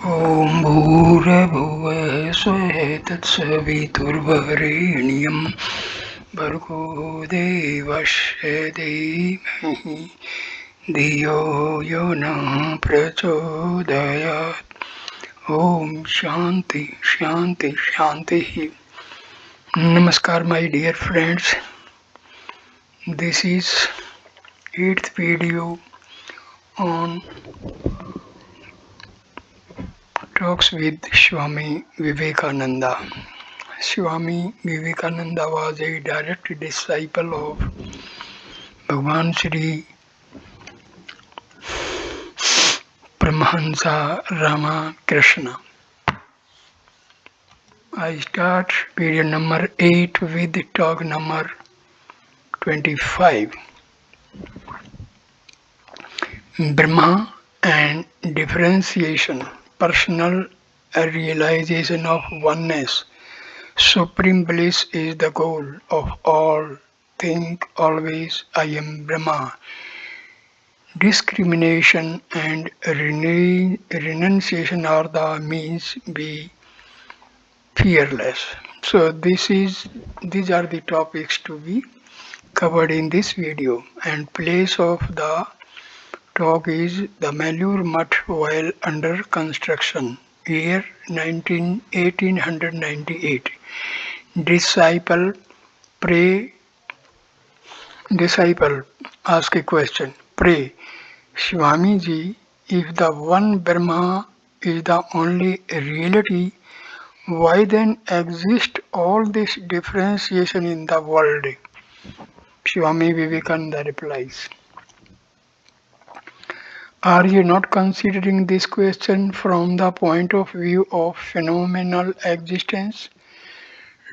ॐ भूर्भुवः स्वः तत्सवितुर्वरेण्यं भर्गो देवस्य धीमहि धियो यो नः प्रचोदयात्. Om Shanti Shanti Shanti. Namaskar my dear friends. This is 8th video on talks with Swami Vivekananda. Swami Vivekananda was a direct disciple of Bhagwan Sri Paramahansa Ramakrishna. I start period number 8 with talk number 25. Brahma and differentiation, personal realization of oneness, supreme bliss is the goal of all. Think always I am Brahma. Discrimination and renunciation are the means. Be fearless. So these are the topics to be covered in this video, and place of the talk is the Malur Mutt while under construction, year 1898. Disciple ask a question. Pray, Swamiji, if the one Brahma is the only reality, why then exist all this differentiation in the world? Swami Vivekananda replies, are you not considering this question from the point of view of phenomenal existence?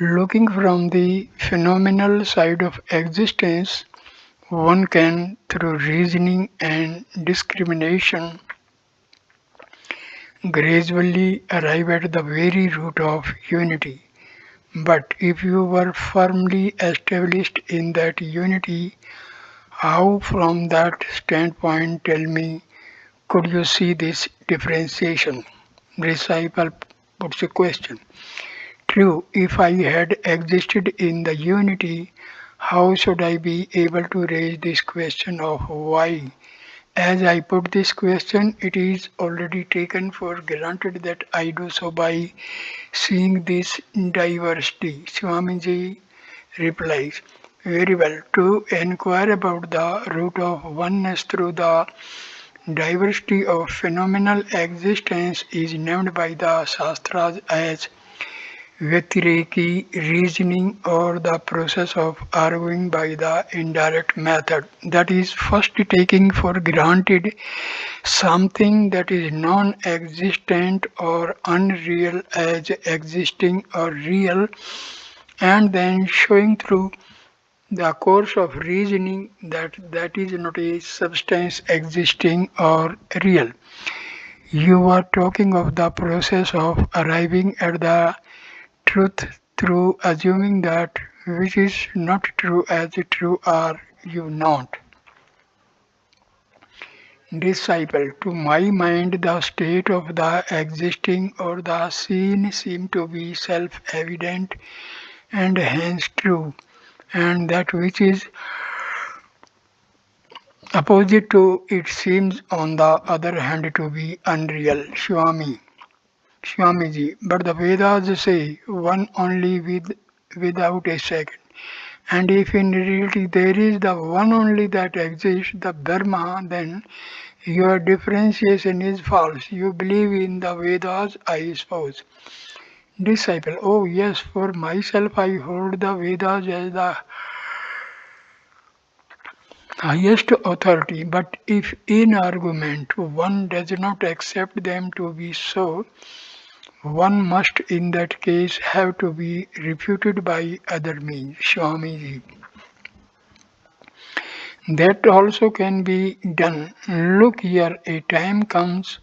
Looking from the phenomenal side of existence, one can, through reasoning and discrimination, gradually arrive at the very root of unity. But if you were firmly established in that unity, how from that standpoint, tell me, could you see this differentiation? Disciple puts a question. True, if I had existed in the unity, how should I be able to raise this question of why? As I put this question, it is already taken for granted that I do so by seeing this diversity. Swamiji replies, very well, to inquire about the root of oneness through the diversity of phenomenal existence is named by the Shastras as Vyatireki reasoning, or the process of arguing by the indirect method. That is, first taking for granted something that is non-existent or unreal as existing or real, and then showing through the course of reasoning that that is not a substance existing or real. You are talking of the process of arriving at the truth through assuming that which is not true as true, are you not? Disciple, to my mind, the state of the existing or the seen seem to be self-evident and hence true, and that which is opposite to it seems on the other hand to be unreal. Swamiji, but the Vedas say one only without a second. And if in reality there is the one only that exists, the Dharma, then your differentiation is false. You believe in the Vedas, I suppose. Disciple, oh yes, for myself I hold the Vedas as the highest authority, but if in argument one does not accept them to be so, one must in that case have to be refuted by other means. Swamiji, that also can be done. Look here, a time comes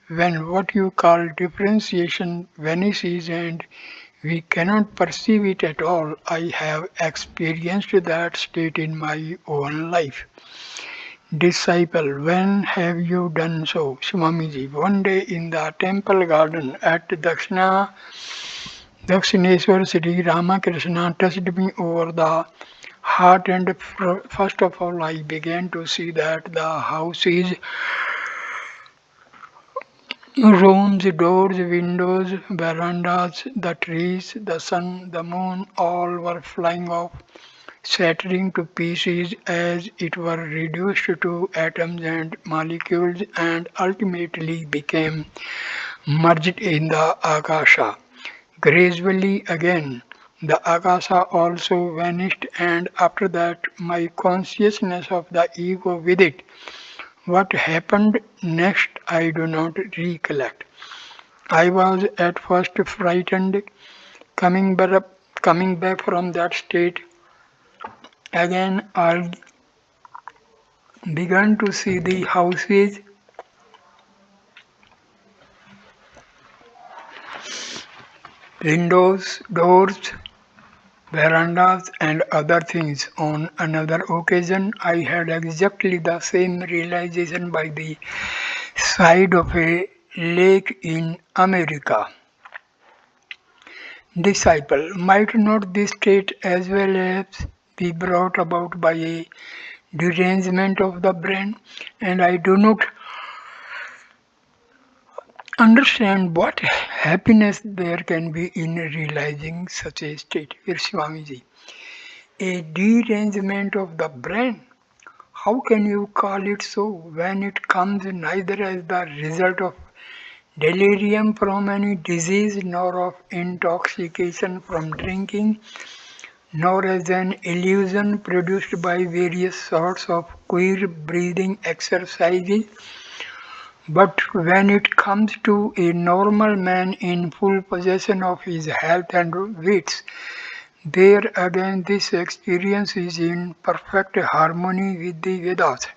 when what you call differentiation vanishes and we cannot perceive it at all. I have experienced that state in my own life. Disciple, when have you done so? Swamiji, one day in the temple garden at Dakshineshwar City, Ramakrishna touched me over the heart, and first of all I began to see that the house is rooms, doors, windows, verandas, the trees, the sun, the moon, all were flying off, shattering to pieces as it were reduced to atoms and molecules and ultimately became merged in the Akasha. Gradually again, the Akasha also vanished, and after that, my consciousness of the ego with it. What happened next, I do not recollect. I was at first frightened, coming back, coming back from that state. Again, I began to see the houses, windows, doors, verandas, and other things. On another occasion, I had exactly the same realization by the side of a lake in America. Disciple, might not this state as well as be brought about by a derangement of the brain? And I do not understand what happiness there can be in realizing such a state. Here, Swamiji, a derangement of the brain. How can you call it so when it comes neither as the result of delirium from any disease, nor of intoxication from drinking, nor as an illusion produced by various sorts of queer breathing exercises, but when it comes to a normal man in full possession of his health and wits, there again this experience is in perfect harmony with the Vedas.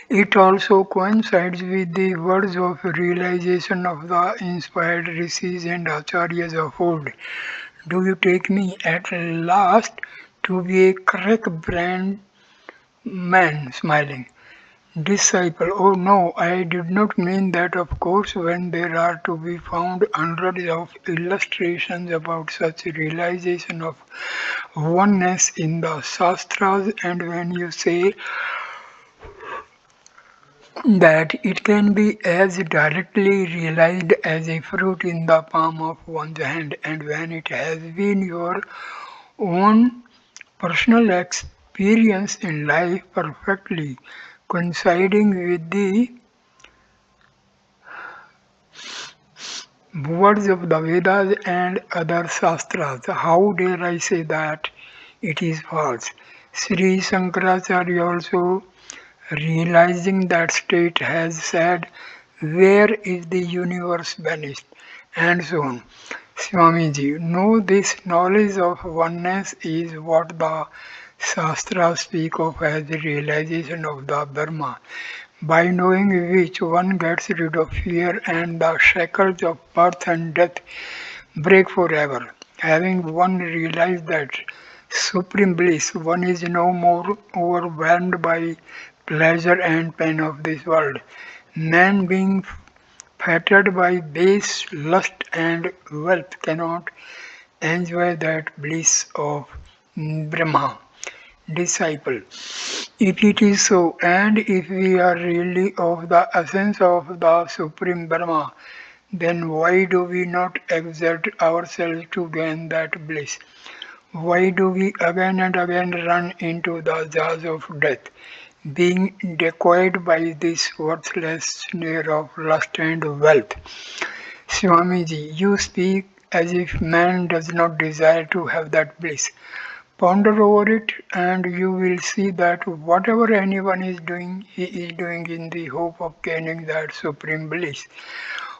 It also coincides with the words of realization of the inspired rishis and acharyas of old. Do you take me at last to be a correct brand man? Smiling. Disciple, oh no, I did not mean that. Of course, when there are to be found hundreds of illustrations about such realization of oneness in the Shastras, and when you say that it can be as directly realized as a fruit in the palm of one's hand, and when it has been your own personal experience in life perfectly coinciding with the words of the Vedas and other Shastras. How dare I say that it is false? Sri Shankaracharya also, realizing that state, has said, where is the universe vanished? And so on. Swamiji, no, this knowledge of oneness is what the Shastras speak of as the realization of the Brahma, by knowing which one gets rid of fear and the shackles of birth and death break forever. Having one realized that supreme bliss, one is no more overwhelmed by pleasure and pain of this world. Man being fettered by base, lust and wealth cannot enjoy that bliss of Brahma. Disciple, if it is so, and if we are really of the essence of the Supreme Brahma, then why do we not exert ourselves to gain that bliss? Why do we again and again run into the jaws of death, being decoyed by this worthless snare of lust and wealth? Swamiji, you speak as if man does not desire to have that bliss. Ponder over it, and you will see that whatever anyone is doing, he is doing in the hope of gaining that supreme bliss.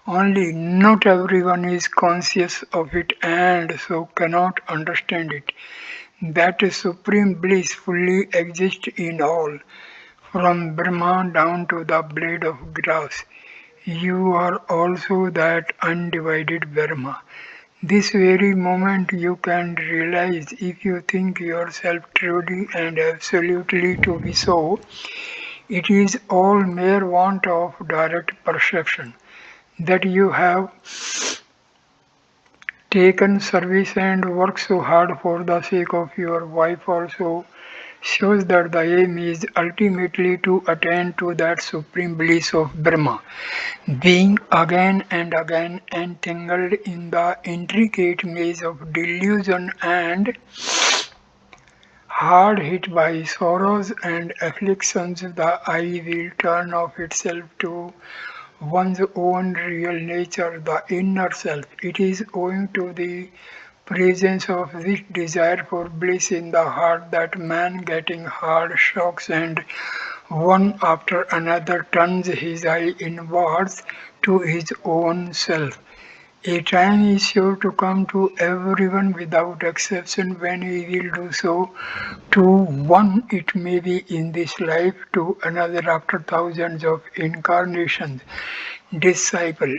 Only not everyone is conscious of it and so cannot understand it. That supreme bliss fully exists in all, from Brahma down to the blade of grass. You are also that undivided Brahma. This very moment you can realize, if you think yourself truly and absolutely to be so, it is all mere want of direct perception. That you have taken service and worked so hard for the sake of your wife also shows that the aim is ultimately to attain to that supreme bliss of Brahma, being again and again entangled in the intricate maze of delusion and hard hit by sorrows and afflictions, the eye will turn of itself to one's own real nature, the inner self. It is owing to the presence of this desire for bliss in the heart that man, getting hard shocks and one after another, turns his eye inwards to his own self. A time is sure to come to everyone without exception when he will do so. To one it may be in this life, to another after thousands of incarnations. Disciple,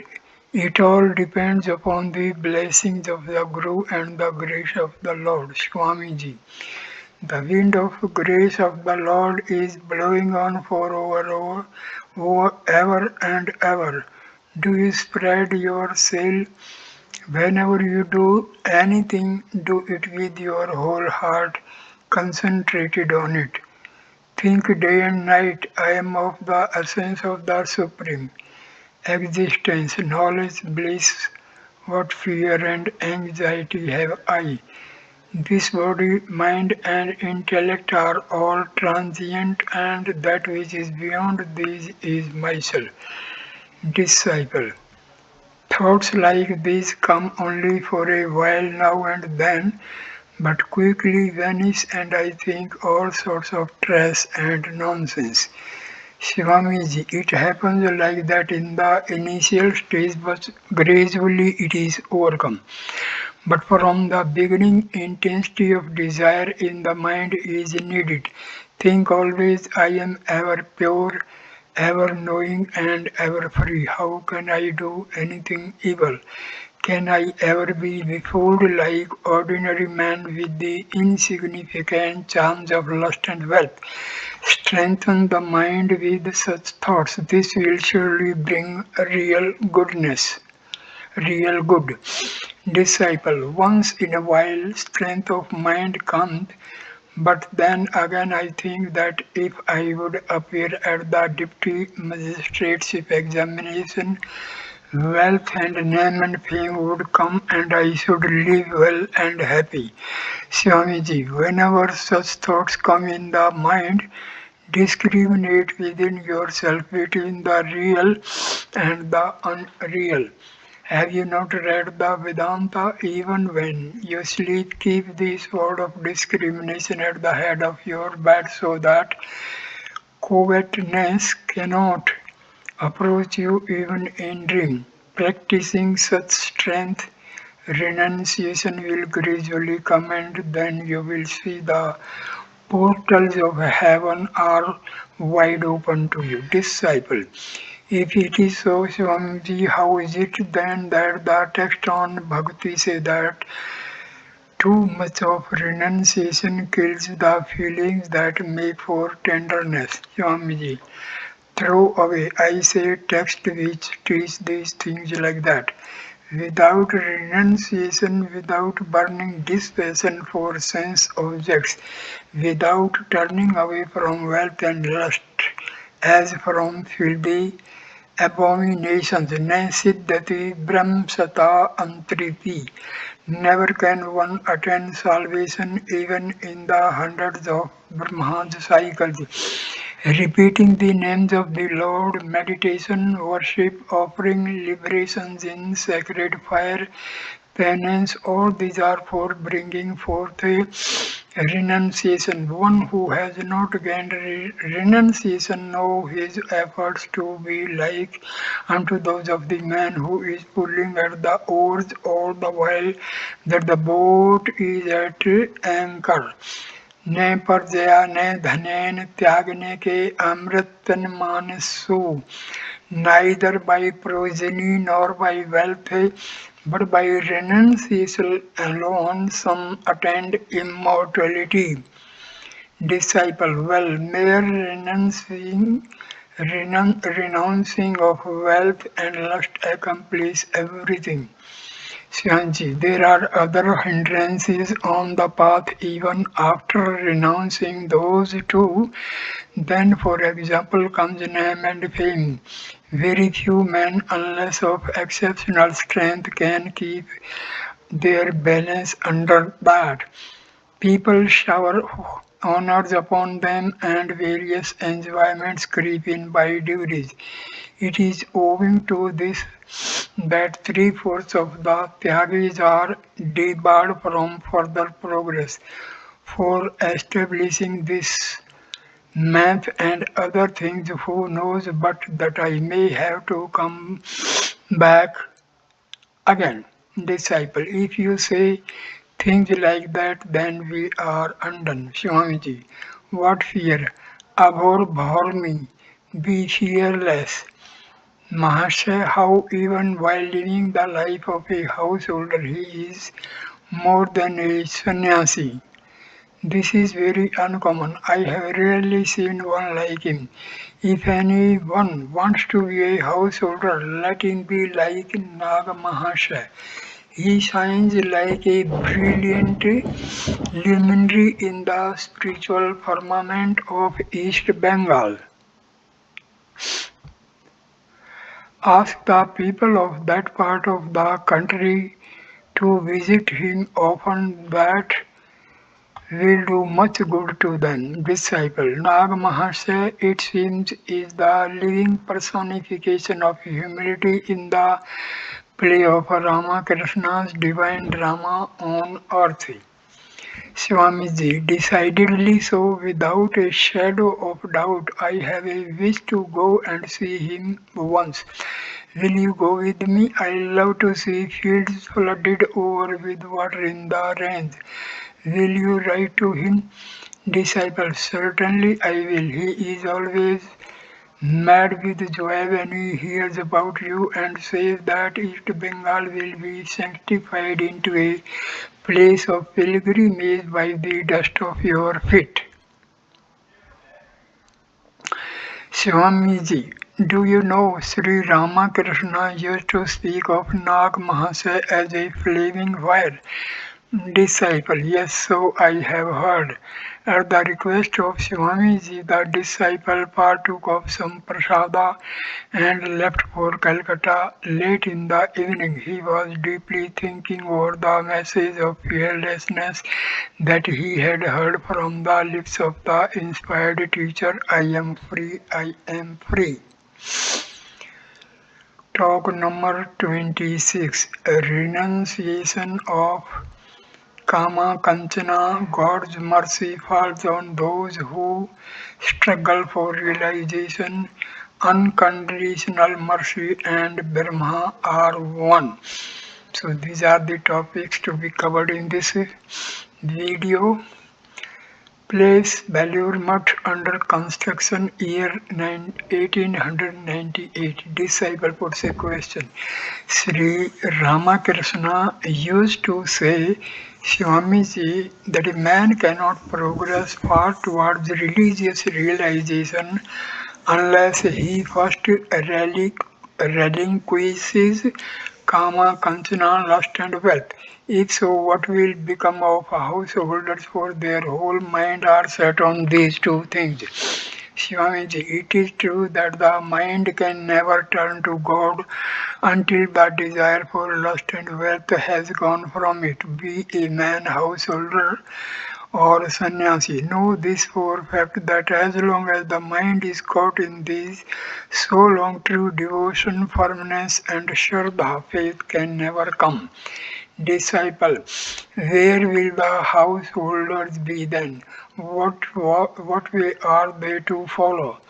it all depends upon the blessings of the Guru and the grace of the Lord. Swamiji. The wind of grace of the Lord is blowing on for over ever and ever. Do you spread your sail? Whenever you do anything, do it with your whole heart concentrated on it. Think day and night, I am of the essence of the Supreme. Existence, knowledge, bliss, what fear and anxiety have I? This body, mind, and intellect are all transient, and that which is beyond these is myself. Disciple. Thoughts like these come only for a while now and then, but quickly vanish, and I think all sorts of trash and nonsense. Swamiji, it happens like that in the initial stage, but gradually it is overcome. But from the beginning, intensity of desire in the mind is needed. Think always, I am ever pure, ever knowing, and ever free. How can I do anything evil? Can I ever be befooled like ordinary man with the insignificant charms of lust and wealth? Strengthen the mind with such thoughts. This will surely bring real goodness, real good. Disciple, once in a while strength of mind comes, but then again I think that if I would appear at the deputy magistrate's examination, wealth and name and fame would come and I should live well and happy. Swamiji, whenever such thoughts come in the mind, discriminate within yourself between the real and the unreal. Have you not read the Vedanta? Even when you sleep, keep this word of discrimination at the head of your bed so that covetousness cannot approach you even in dream. Practicing such strength, renunciation will gradually come, and then you will see the portals of heaven are wide open to you. Disciple, if it is so, Swamiji, how is it then that the text on Bhakti say that too much of renunciation kills the feelings that make for tenderness? Swamiji, throw away, I say, text which teach these things like that. Without renunciation, without burning dispassion for sense objects, without turning away from wealth and lust, as from filthy abominations, ne siddhati brahmsata antriti. Never can one attain salvation even in the hundreds of Brahma's cycles. Repeating the names of the Lord, meditation, worship, offering liberations in sacred fire, penance, all these are for bringing forth a renunciation. One who has not gained renunciation know his efforts to be like unto those of the man who is pulling at the oars all the while that the boat is at anchor. ने परजया ने धनेन त्यागने के अमृतन मानसु, neither by progeny nor by wealth But by renunciation alone some attained immortality. Disciple, well, mere renouncing of wealth and lust accomplish everything. Syanji, there are other hindrances on the path even after renouncing those two. Then, for example, comes name and fame. Very few men, unless of exceptional strength, can keep their balance under that. People shower honors upon them and various enjoyments creep in by degrees. It is owing to this that three-fourths of the Tyagis are debarred from further progress. For establishing this map and other things, who knows but that I may have to come back again. Disciple, if you say things like that, then we are undone. Swamiji, what fear? Abhor me, be fearless. Mahasaya, how even while living the life of a householder, he is more than a sannyasi. This is very uncommon. I have rarely seen one like him. If anyone wants to be a householder, let him be like Naga Mahasaya. He shines like a brilliant luminary in the spiritual firmament of East Bengal. Ask the people of that part of the country to visit him often. That will do much good to them. Disciple Nag Mahasaya, it seems, is the living personification of humility in the play of Ramakrishna's divine drama on earth. Swamiji, decidedly so, without a shadow of doubt. I have a wish to go and see him once. Will you go with me? I love to see fields flooded over with water in the rains. Will you write to him? Disciple, certainly I will. He is always mad with joy when he hears about you and says that East Bengal will be sanctified into a place of pilgrimage by the dust of your feet. Swamiji, do you know Sri Ramakrishna used to speak of Nag Mahasaya as a flaming fire? Disciple, yes, so I have heard. At the request of Swamiji, the disciple partook of some prasada and left for Calcutta. Late in the evening, he was deeply thinking over the message of fearlessness that he had heard from the lips of the inspired teacher. I am free, I am free. Talk number 26, Renunciation of Kama Kanchana. God's mercy falls on those who struggle for realization. Unconditional mercy and Brahma are one. So these are the topics to be covered in this video. Place Belur Mutt under construction year 1898. Disciple puts a question. Sri Ramakrishna used to say, Swamiji, that a man cannot progress far towards religious realization unless he first relinquishes kama, kanchana, lust and wealth. If so, what will become of householders, for their whole mind are set on these two things? Swamiji, it is true that the mind can never turn to God until the desire for lust and wealth has gone from it. Be a man, householder, or sannyasi. Know this for fact that as long as the mind is caught in these, so long true devotion, firmness, and shraddha, faith can never come. Disciple, where will the householders be then? What way are they to follow?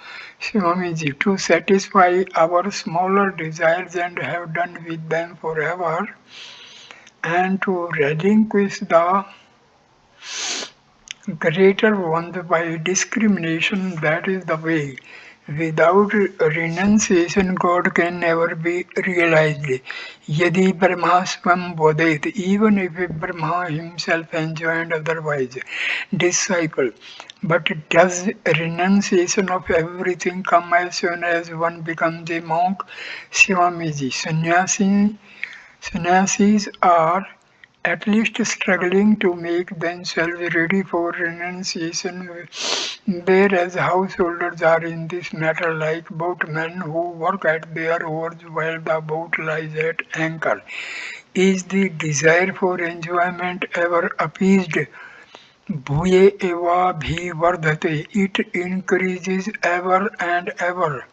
Swamiji, to satisfy our smaller desires and have done with them forever, and to relinquish the greater ones by discrimination, that is the way. Without renunciation, God can never be realized. Yadi Brahma Swam Bodhet, even if Brahma himself enjoined otherwise. Disciple. But does renunciation of everything come as soon as one becomes a monk? Swamiji, sannyasis are at least struggling to make themselves ready for renunciation, whereas householders are in this matter like boatmen who work at their oars while the boat lies at anchor. Is the desire for enjoyment ever appeased? Bhuye eva bhi vardhate. It increases ever and ever.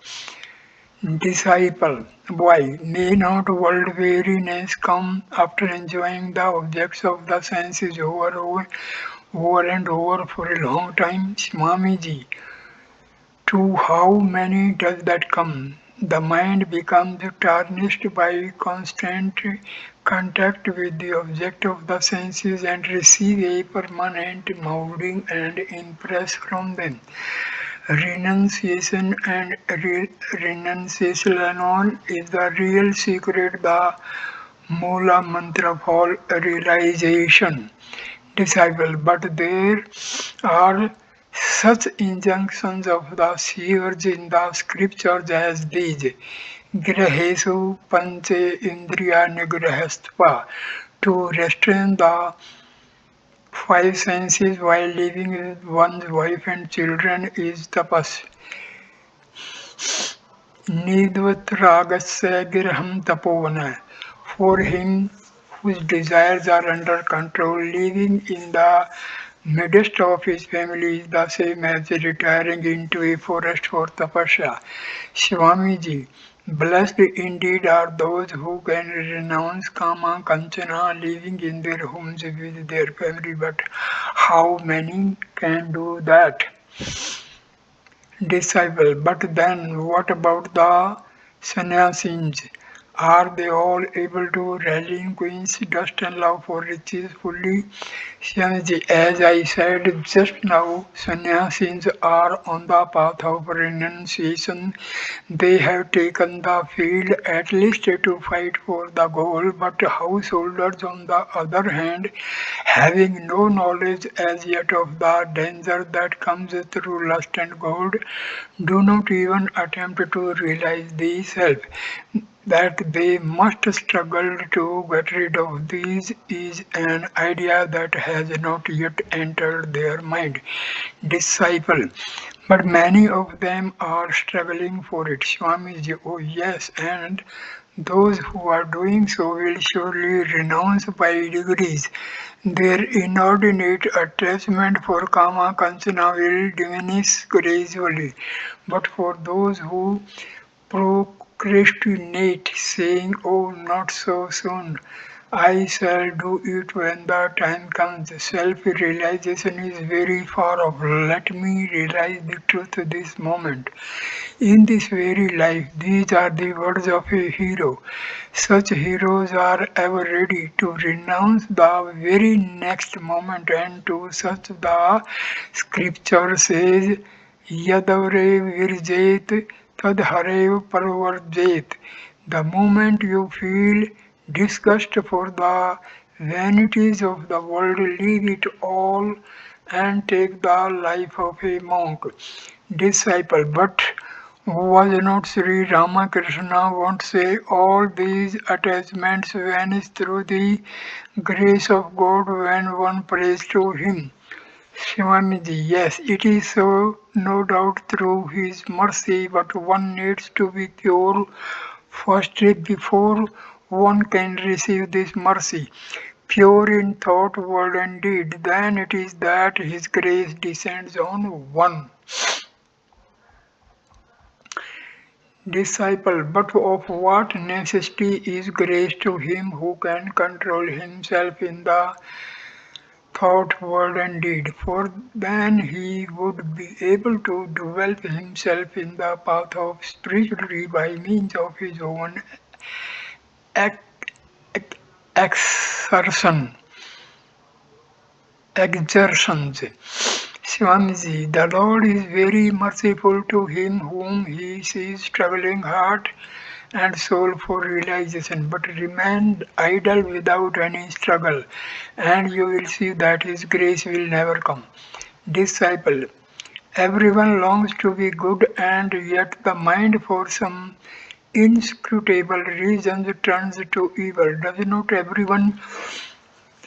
Disciple, why may not world weariness come after enjoying the objects of the senses over and over for a long time? Swamiji, to how many does that come? The mind becomes tarnished by constant contact with the object of the senses and receive a permanent moulding and impress from them. Renunciation and renunciation alone is the real secret, the Mula mantra of all realization. Disciple, but there are such injunctions of the seers in the scriptures as these. Grahesu panche indriya nigrahastva, to restrain the five senses while living with one's wife and children is tapas. Nidvatragasya girham tapona. For him whose desires are under control, living in the midst of his family is the same as retiring into a forest for tapasya. Swamiji, blessed indeed are those who can renounce kama kanchana, living in their homes with their family, but how many can do that? Disciple, but then what about the sannyasis? Are they all able to relinquish dust and love for riches fully? Swamiji, as I said just now, sannyasis are on the path of renunciation. They have taken the field at least to fight for the goal, but householders, on the other hand, having no knowledge as yet of the danger that comes through lust and gold, do not even attempt to realize the self. That they must struggle to get rid of these is an idea that has not yet entered their mind. Disciple, but many of them are struggling for it. Swamiji, oh yes, and those who are doing so will surely renounce by degrees. Their inordinate attachment for kama kanchana will diminish gradually. But for those who procrastinate, saying, oh, not so soon, I shall do it when the time comes. Self realization is very far off. Let me realize the truth this moment. In this very life, these are the words of a hero. Such heroes are ever ready to renounce the very next moment, and to such the scripture says, Yadavre virjet tadharev parvarjet. The moment you feel disgust for the vanities of the world, leave it all and take the life of a monk. Disciple, but was not Sri Ramakrishna once say all these attachments vanish through the grace of God when one prays to Him? Swamiji, yes, it is so, no doubt through His mercy, but one needs to be pure first before one can receive this mercy. Pure in thought, word, and deed, then it is that His grace descends on one. Disciple, but of what necessity is grace to him who can control himself in the thought, word, and deed? For then he would be able to develop himself in the path of spirituality by means of his own ex- exertion, exertions. Swamiji, the Lord is very merciful to him whom he sees struggling heart and soul for realization, but remain idle without any struggle, and you will see that his grace will never come. Disciple, everyone longs to be good, and yet the mind for some inscrutable reasons turns to evil. Does not everyone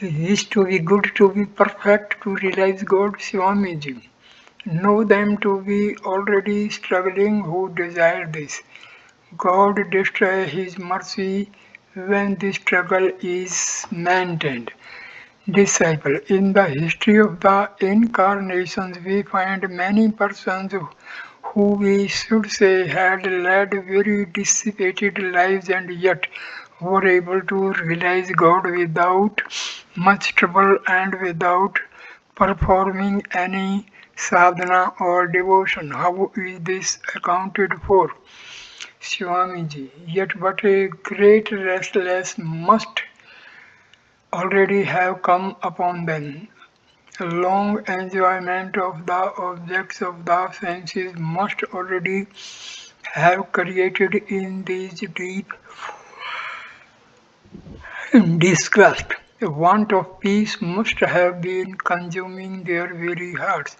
wish to be good, to be perfect, to realize God? Swamiji, know them to be already struggling who desire this. God destroys His mercy when the struggle is maintained. Disciple, in the history of the incarnations, we find many persons who we should say had led very dissipated lives and yet were able to realize God without much trouble and without performing any sadhana or devotion. How is this accounted for? Swamiji, yet but a great restlessness must already have come upon them. A long enjoyment of the objects of the senses must already have created in these deep disgust. A want of peace must have been consuming their very hearts.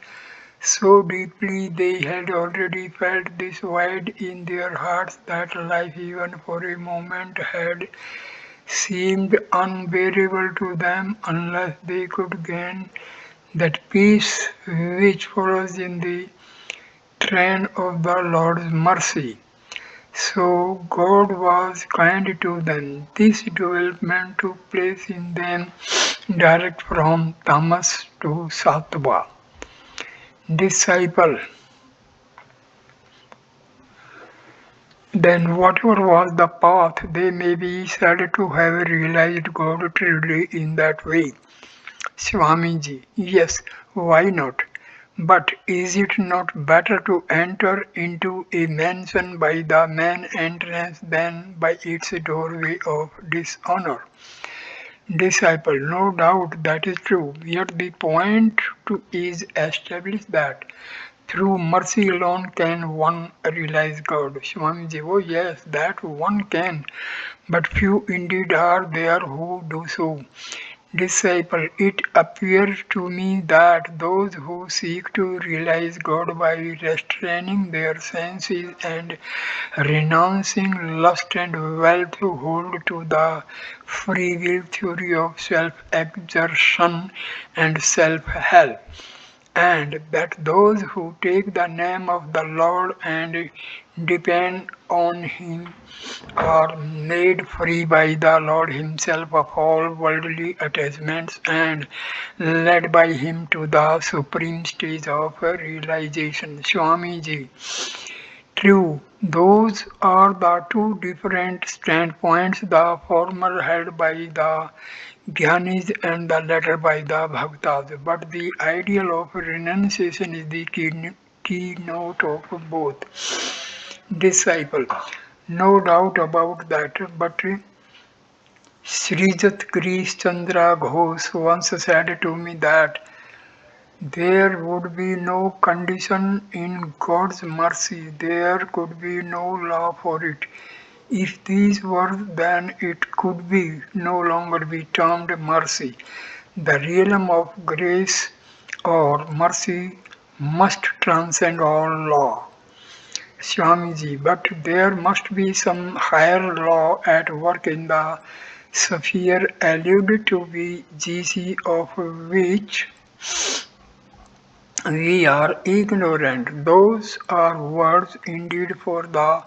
So deeply they had already felt this void in their hearts that life, even for a moment, had seemed unbearable to them unless they could gain that peace which follows in the train of the Lord's mercy. So God was kind to them. This development took place in them direct from tamas to sattva. Disciple, then whatever was the path, they may be said to have realized God truly in that way. Swamiji, yes, why not? But is it not better to enter into a mansion by the main entrance than by its doorway of dishonor? Disciple, no doubt that is true. Yet the point is established that through mercy alone can one realize God. Swamiji, oh yes, that one can, but few indeed are there who do so. Disciple, it appears to me that those who seek to realize God by restraining their senses and renouncing lust and wealth hold to the free will theory of self-exertion and self-help, and that those who take the name of the Lord and depend on Him are made free by the Lord Himself of all worldly attachments and led by Him to the supreme stage of realization. Swamiji, true, those are the two different standpoints, the former held by the Jnanis and the latter by the Bhaktas. But the ideal of renunciation is the keynote of both. Disciple, no doubt about that, but Srijat Grish Chandra Ghosh once said to me that there would be no condition in God's mercy, there could be no law for it. If these were, then it could be no longer be termed mercy. The realm of grace or mercy must transcend all law. Swamiji, but there must be some higher law at work in the sphere alluded to be GC, of which we are ignorant. Those are words indeed for the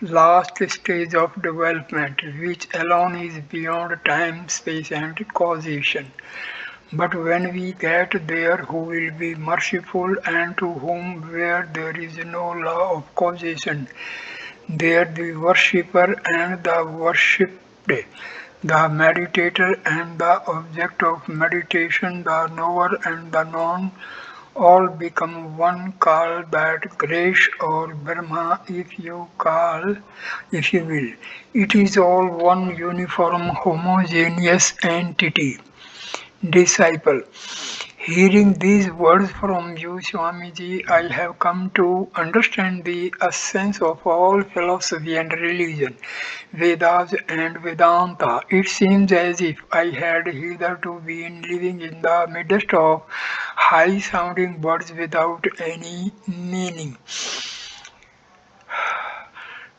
last stage of development, which alone is beyond time, space, and causation. But when we get there, who will be merciful and to whom, where there is no law of causation, there the worshipper and the worshipped, the meditator and the object of meditation, the knower and the known, all become one. Call that grace or Brahma if you will. It is all one uniform homogeneous entity. Disciple, Hearing these words from you, Swamiji, I have come to understand the essence of all philosophy and religion, Vedas and Vedanta. It seems as if I had hitherto been living in the midst of high sounding words without any meaning.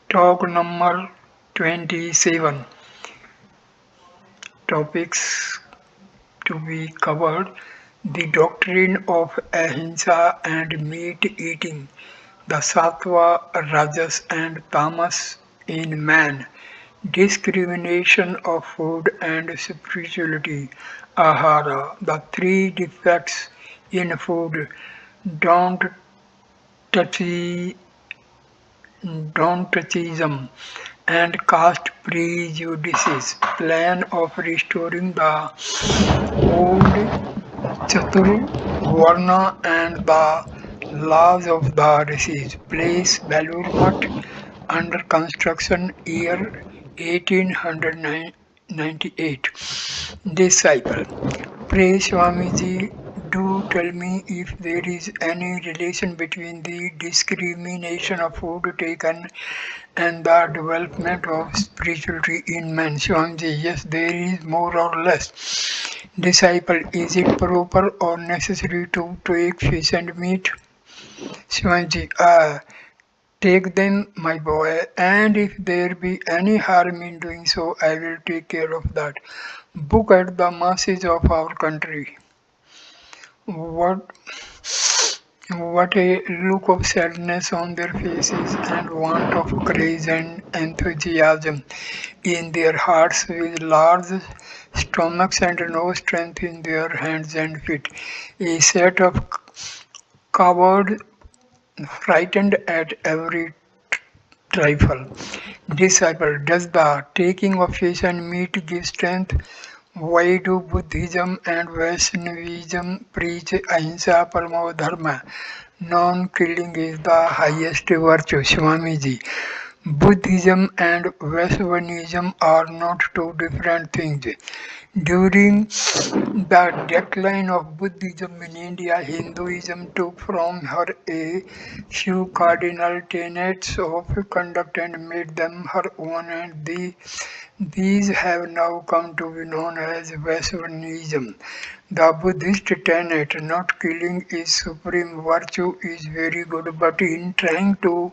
Talk number 27. Topics to be covered: the doctrine of ahimsa and meat eating, the sattva, rajas, and tamas in man, discrimination of food and spirituality, ahara, the three defects in food, don't touchy, don't touchism, and caste prejudices, plan of restoring the old Chatur Varna and the laws of the rishis. Place Belur under construction year 1898. Disciple. Pray Swamiji, do tell me if there is any relation between the discrimination of food taken and the development of spirituality in man. Swamiji, yes, there is more or less. Disciple, is it proper or necessary to take fish and meat? Swamiji, take them, my boy, and if there be any harm in doing so, I will take care of that. Look at the masses of our country. What what a look of sadness on their faces and want of courage and enthusiasm in their hearts, with large stomachs and no strength in their hands and feet. A set of cowards frightened at every trifle. Disciple, does the taking of fish and meat give strength? Why do Buddhism and Vaishnavism preach ahimsa paramo dharma? Non-killing is the highest virtue, Swamiji. Buddhism and Vaishnavism are not two different things. During the decline of Buddhism in India, Hinduism took from her a few cardinal tenets of conduct and made them her own, and these have now come to be known as Vaishnavism. The Buddhist tenet, not killing is supreme virtue, is very good, but in trying to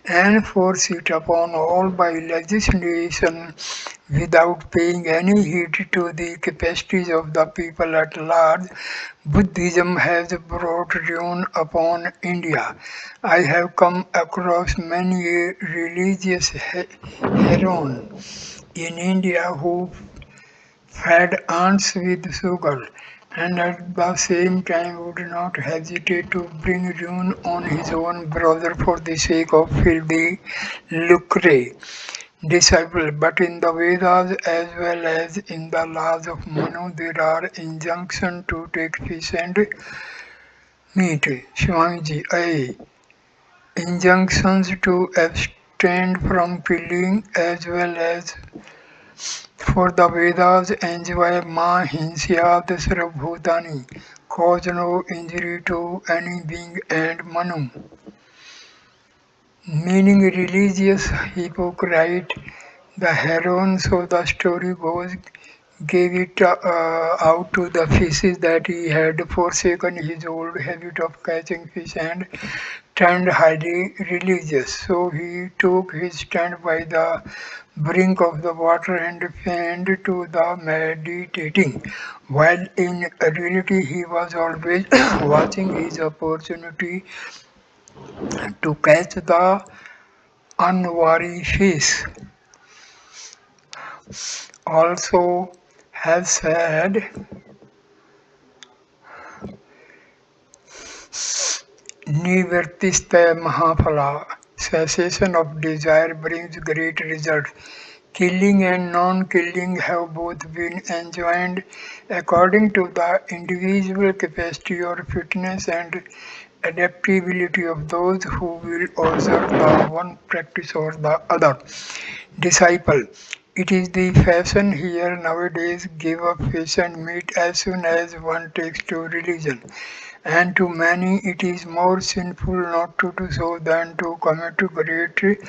enforce it upon all by legislation without paying any heed to the capacities of the people at large, Buddhism has brought ruin upon India. I have come across many a religious heron in India who fed ants with sugar and at the same time would not hesitate to bring ruin on his own brother for the sake of filthy lucre. Disciple, but in the Vedas as well as in the laws of Manu, there are injunctions to take fish and meat. Swamiji, injunctions to abstain from killing as well as for the Vedas enjoy ma hinsyat sarvabhutani, cause no injury to any being and Manu. Meaning religious hypocrite, the heroine, so the story goes, gave it out to the fishes that he had forsaken his old habit of catching fish and turned highly religious. So he took his stand by the brink of the water and feigned to the meditating, while in reality he was always watching his opportunity to catch the unwary fish. Also have said Nivartiste Mahaphala, cessation of desire brings great results. Killing and non-killing have both been enjoined according to the individual capacity or fitness and adaptability of those who will observe the one practice or the other. Disciple, It is the fashion here nowadays give up fish and meat as soon as one takes to religion. And to many it is more sinful not to do so than to commit great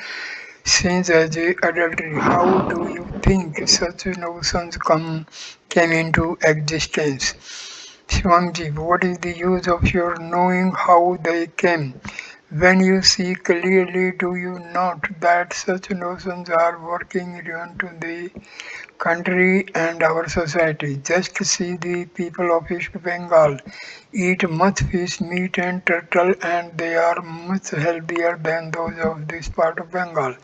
sins as adultery. How do you think such notions came into existence? Swamiji, what is the use of your knowing how they came? When you see clearly, do you note that such notions are working ruin to the country and our society? Just see the people of East Bengal eat much fish, meat and turtle, and they are much healthier than those of this part of Bengal.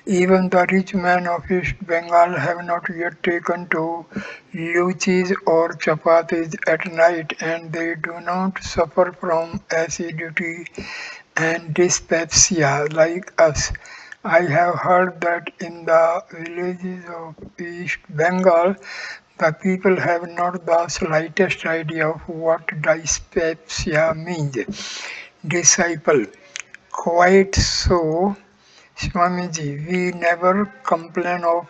Even the rich men of East Bengal have not yet taken to luchis or chapatis at night, and they do not suffer from acidity and dyspepsia like us. I have heard that in the villages of East Bengal, the people have not the slightest idea of what dyspepsia means. Disciple, quite so, Swamiji, we never complain of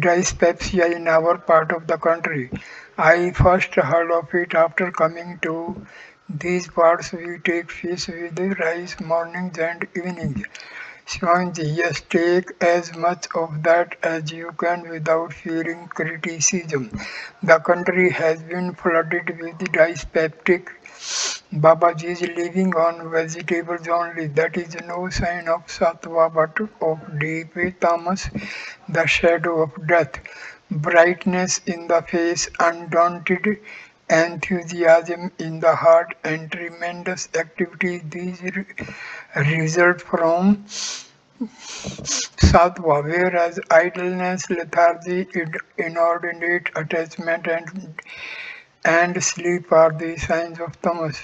dyspepsia in our part of the country. I first heard of it after coming to these parts. We take fish with rice mornings and evenings. Swamiji, yes, take as much of that as you can without fearing criticism. The country has been flooded with dyspeptic Babaji is living on vegetables only. That is no sign of sattva but of deep tamas, the shadow of death. Brightness in the face, undaunted enthusiasm in the heart, and tremendous activity. These result from sattva, whereas idleness, lethargy, inordinate attachment, and sleep are the signs of tamas.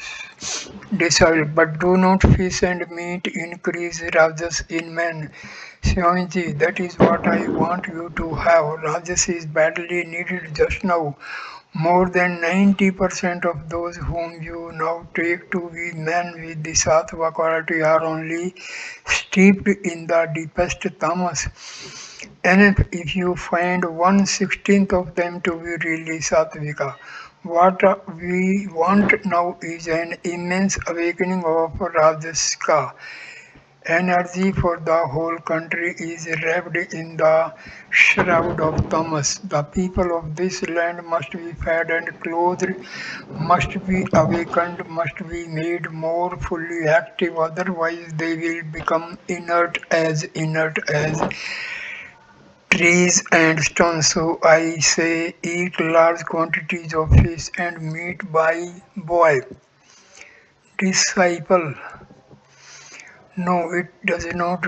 Dissolve, but do not fish and meat increase rajas in men. Swamiji, that is what I want you to have. Rajas is badly needed just now. More than 90% of those whom you now take to be men with the sattva quality are only steeped in the deepest tamas. And if you find 1/16th of them to be really sattvika, what we want now is an immense awakening of Rajasika. Energy for the whole country is wrapped in the shroud of tamas. The people of this land must be fed and clothed, must be awakened, must be made more fully active, otherwise they will become inert as trees and stones. So I say eat large quantities of fish and meat by boy. Disciple. No, it does not.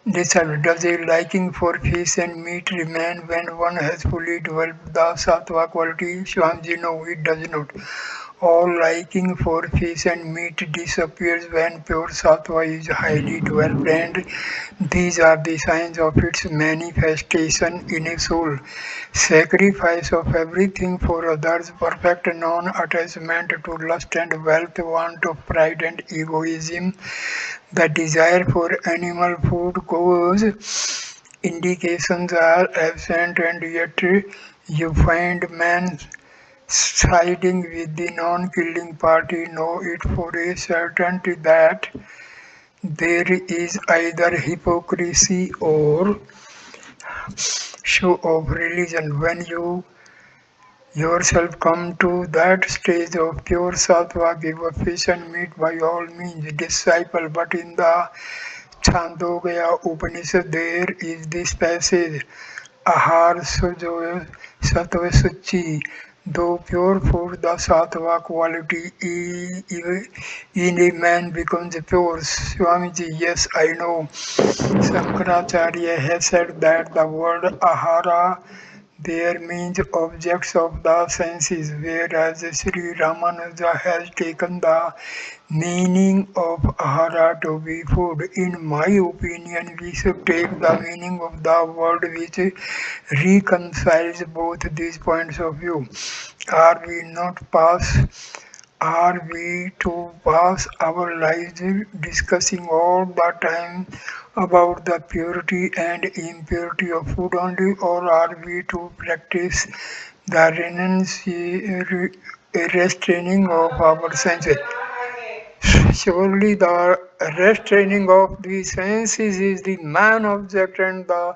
Disciple. Does a liking for fish and meat remain when one has fully developed the sattva quality? Swamiji, no, it does not. All liking for fish and meat disappears when pure sattva is highly developed, and these are the signs of its manifestation in a soul. Sacrifice of everything for others, perfect non-attachment to lust and wealth, want of pride and egoism, the desire for animal food cause indications are absent, and yet you find man siding with the non-killing party. Know it for a certainty that there is either hypocrisy or show of religion. When you yourself come to that stage of pure sattva, give up fish and meat by all means, disciple. But in the Chandogya Upanishad there is this passage, Ahar Sujo Sattva Suchi. Though pure food, the sattva quality in a man becomes pure. Swamiji, yes, I know. Shankaracharya has said that the word ahara there means objects of the senses, whereas Sri Ramanuja has taken the meaning of ahara to be food. In my opinion, we should take the meaning of the word which reconciles both these points of view. Are we not pass? Are we to pass our lives discussing all the time about the purity and impurity of food only, or are we to practice the restraining of our senses? Surely the restraining of the senses is the main object, and the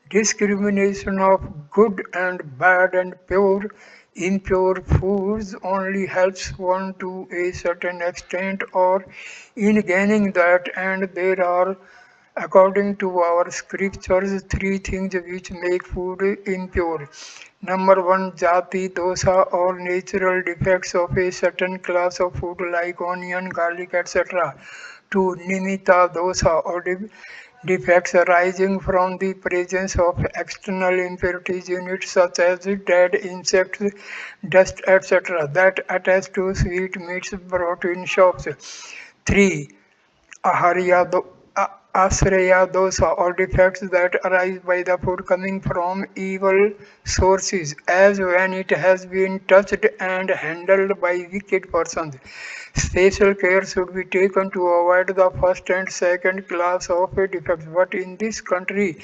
discrimination of good and bad and pure, impure foods only helps one to a certain extent or in gaining that, and there are, according to our scriptures, three things which make food impure. Number one, jati, dosa, or natural defects of a certain class of food like onion, garlic, etc. Two, nimitta, dosa, or defects arising from the presence of external impurities in it, such as dead insects, dust, etc., that attach to sweet meats brought in shops. Three, Aharya do, Asraya dosa, or defects that arise by the food coming from evil sources, as when it has been touched and handled by wicked persons. Special care should be taken to avoid the first and second class of defects, but in this country,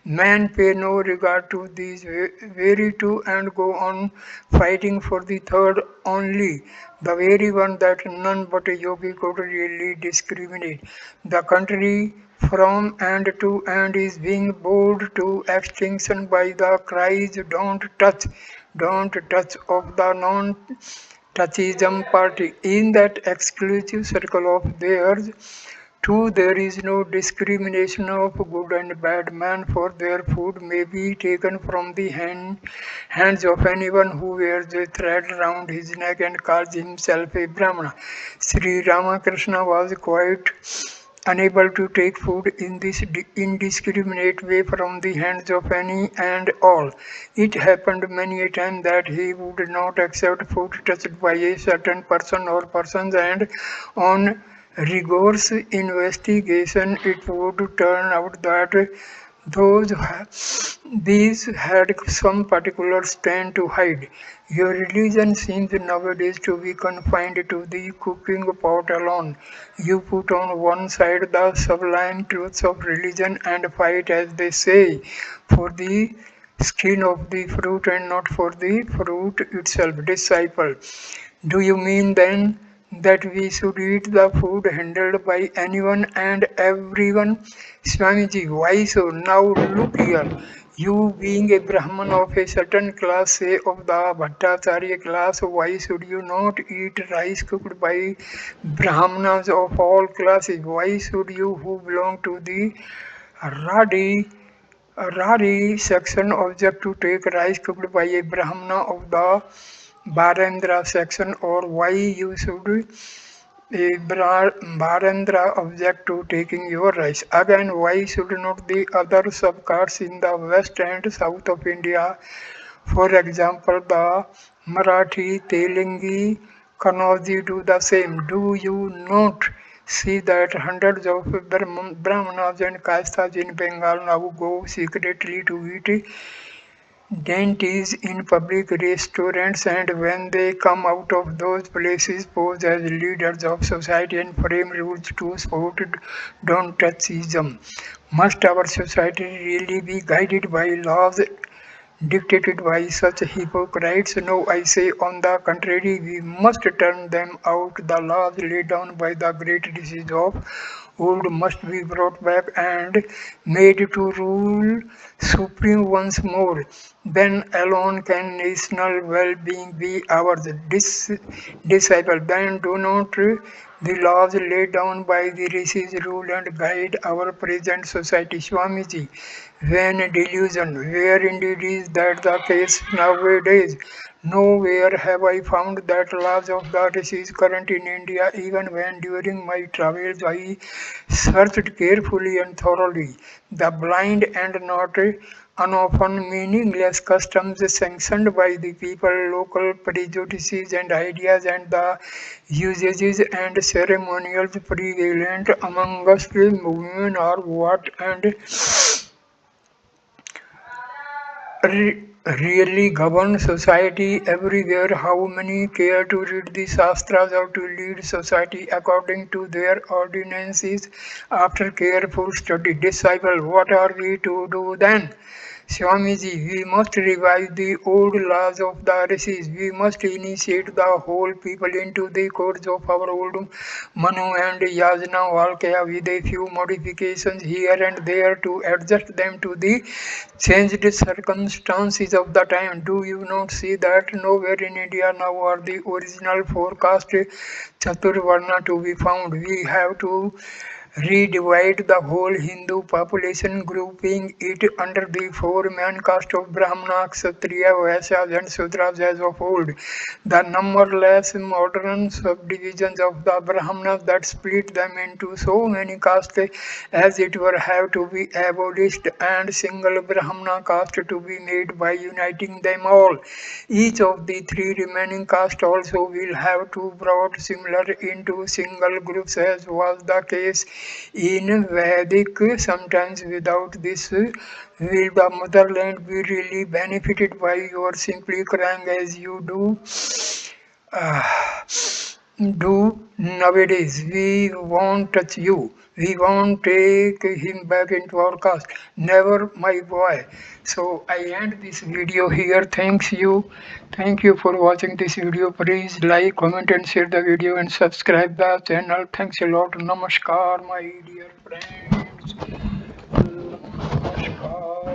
men pay no regard to these very two and go on fighting for the third only, the very one that none but a yogi could really discriminate. The country from and to and is being bored to extinction by the cries don't touch of the non-touchism party. In that exclusive circle of theirs, too, there is no discrimination of good and bad man, for their food may be taken from the hands of anyone who wears a thread round his neck and calls himself a Brahmana. Sri Ramakrishna was quite unable to take food in this indiscriminate way from the hands of any and all. It happened many a time that he would not accept food touched by a certain person or persons, and on rigorous investigation it would turn out that these had some particular stand to hide. Your religion seems nowadays to be confined to the cooking pot alone. You put on one side the sublime truths of religion and fight, as they say, for the skin of the fruit and not for the fruit itself. Disciple, do you mean then that we should eat the food handled by anyone and everyone? Swamiji, why so? Now look here. You being a Brahman of a certain class, say of the Bhattacharya class, why should you not eat rice cooked by Brahmanas of all classes? Why should you, who belong to the Radi Rari section, object to take rice cooked by a Brahmana of the Bharendra section, or why you should a Bharendra object to taking your rice? Again, why should not the other subcastes in the west and south of India, for example, the Marathi, Telugu, Kannauji, do the same? Do you not see that hundreds of Brahmanas and Kastas in Bengal now go secretly to eat dainties in public restaurants, and when they come out of those places pose as leaders of society and frame rules to support don't touchism? Must our society really be guided by laws dictated by such hypocrites? No, I say, on the contrary, we must turn them out. The laws laid down by the great disease of old must be brought back and made to rule supreme once more. Then alone can national well-being be ours. Disciple, then do not the laws laid down by the rishis rule and guide our present society? Swamiji, when delusion, where indeed is that the case nowadays? Nowhere have I found that laws of the rishis current in India, even when during my travels I searched carefully and thoroughly. The blind and not unoften meaningless customs sanctioned by the people, local prejudices and ideas, and the usages and ceremonials prevalent among us, the movement are what and really govern society everywhere. How many care to read the Shastras or to lead society according to their ordinances after careful study? Disciple, what are we to do then? Swamiji, we must revive the old laws of the rishis. We must initiate the whole people into the codes of our old Manu and Yajna Valkya with a few modifications here and there to adjust them to the changed circumstances of the time. Do you not see that nowhere in India now are the original forecast Chaturvarna to be found? We have to redivide the whole Hindu population, grouping it under the four main castes of Brahmana, Kshatriya, Vaishyas, and Sudras as of old. The numberless modern subdivisions of the Brahmanas that split them into so many castes as it were have to be abolished, and single Brahmana caste to be made by uniting them all. Each of the three remaining castes also will have to brought similar into single groups as was the case in Vedic. Sometimes without this, will the motherland be really benefited by your simply crying as you uh, do nowadays? We won't touch you. We won't take him back into our caste. Never, my boy. So I end this video here. Thank you for watching this video. Please like, comment and share the video and subscribe the channel. Thanks a lot. Namaskar, my dear friends. Namaskar.